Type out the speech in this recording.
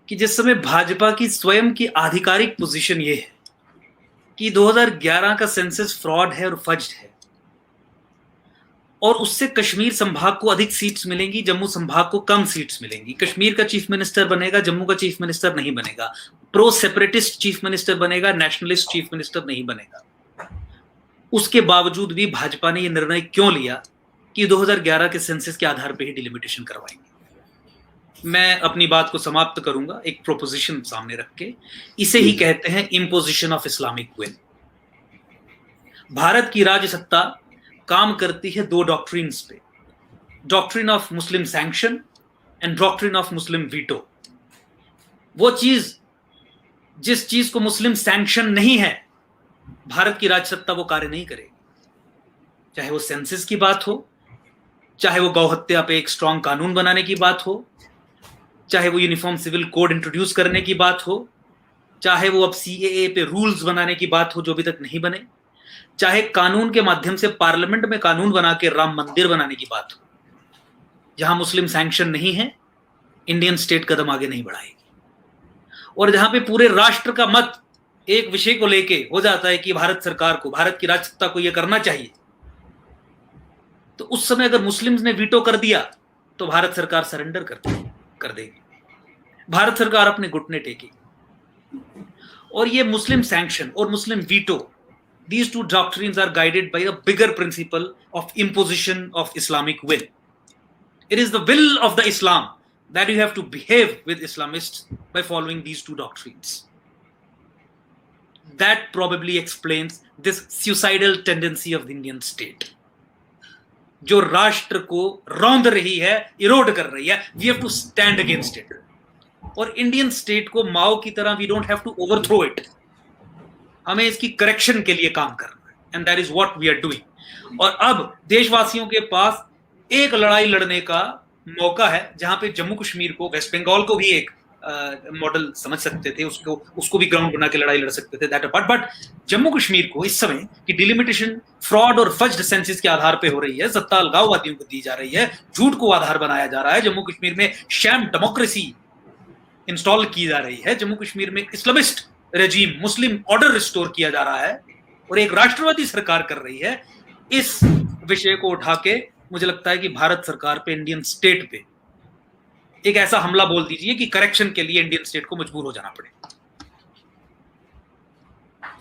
कि जिस समय भाजपा की स्वयं की आधिकारिक पोजीशन ये है कि 2011 का सेंसस फ्रॉड है और फज्ड है, और उससे कश्मीर संभाग को अधिक सीट्स मिलेंगी, जम्मू संभाग को कम सीट्स मिलेंगी। कश्मीर का चीफ मिनिस्टर बनेगा, जम्मू का चीफ मिनिस्टर नहीं बनेगा। प्रो सेपरेटिस्ट चीफ मिनिस्टर बनेगा, नेशनलिस्ट चीफ मिनिस्टर नहीं बनेगा। उसके बावजूद भी भाजपा ने यह निर्णय क्यों लिया कि 2011 के सेंसस के आधार पर ही डिलिमिटेशन करवाएंगे? मैं अपनी बात को समाप्त करूंगा एक प्रोपोजिशन सामने रख के। इसे ही कहते हैं imposition of Islamic will. Bharat की राज्य सत्ता काम करती है दो डॉक्ट्रिन्स पे, doctrine of Muslim sanction and doctrine of Muslim veto. वो चीज, जिस चीज को मुस्लिम सैंक्शन नहीं है, भारत की राज्य सत्ता वो कार्य नहीं करेगी। चाहे वो सेंसस की बात हो, चाहे वो गौहत्या पे एक स्ट्रांग कानून बनाने की बात हो, चाहे वो यूनिफॉर्म सिविल कोड इंट्रोड्यूस करने की बात हो, चाहे वो अब सीएए पे रूल्स बनाने की बात हो जो अभी तक नहीं बने, चाहे कानून के माध्यम से पार्लियामेंट में कानून बना के राम मंदिर बनाने की बात हो। जहां मुस्लिम सैंक्शन नहीं है, इंडियन स्टेट कदम आगे नहीं बढ़ाएगी। और जहां पे पूरे राष्ट्र का मत एक विषय को लेके हो जाता है कि भारत सरकार को, भारत की राज्य सत्ता को यह करना चाहिए, तो उस समय अगर मुस्लिम्स ने वीटो कर दिया तो भारत सरकार सरेंडर कर देगी, भारत सरकार अपने घुटने टेकेगी। और ये मुस्लिम सैंक्शन और मुस्लिम veto, these two doctrines are guided by a bigger principle of imposition of Islamic will. It is the will of the Islam that you have to behave with Islamists by following these two doctrines. That probably explains this suicidal tendency of the Indian state, जो राष्ट्र को रौंद रही है, इरोड कर रही है। We have to stand against it. और इंडियन स्टेट को माओ की तरह we don't have to overthrow it. हमें इसकी करेक्शन के लिए काम करना है, and that is what we are doing. और अब देशवासियों के पास एक लड़ाई लड़ने का मौका है, जहां पे जम्मू कश्मीर को, वेस्ट बंगाल को भी एक मॉडल समझ सकते थे, उसको भी ग्राउंड बना के लड़ाई लड़ सकते थे, that apart. But Jammu Kashmir को इस समय की डिलिमिटेशन फ्रॉड और फज्ड सेंसस के आधार पे हो रही है, सत्ता अलगाववादियों को दी जा रही है, झूठ को आधार बनाया जा रहा है। जम्मू कश्मीर में शैम डेमोक्रेसी इंस्टॉल की जा रही है, जम्मू कश्मीर में इस्लामिस्ट रेजीम, मुस्लिम ऑर्डर रिस्टोर किया जा रहा है, और एक राष्ट्रवादी सरकार कर रही है। इस विषय को उठा के मुझे लगता है कि भारत सरकार पे, इंडियन स्टेट पे एक ऐसा हमला बोल दीजिए कि करेक्शन के लिए इंडियन स्टेट को मजबूर हो जाना पड़े।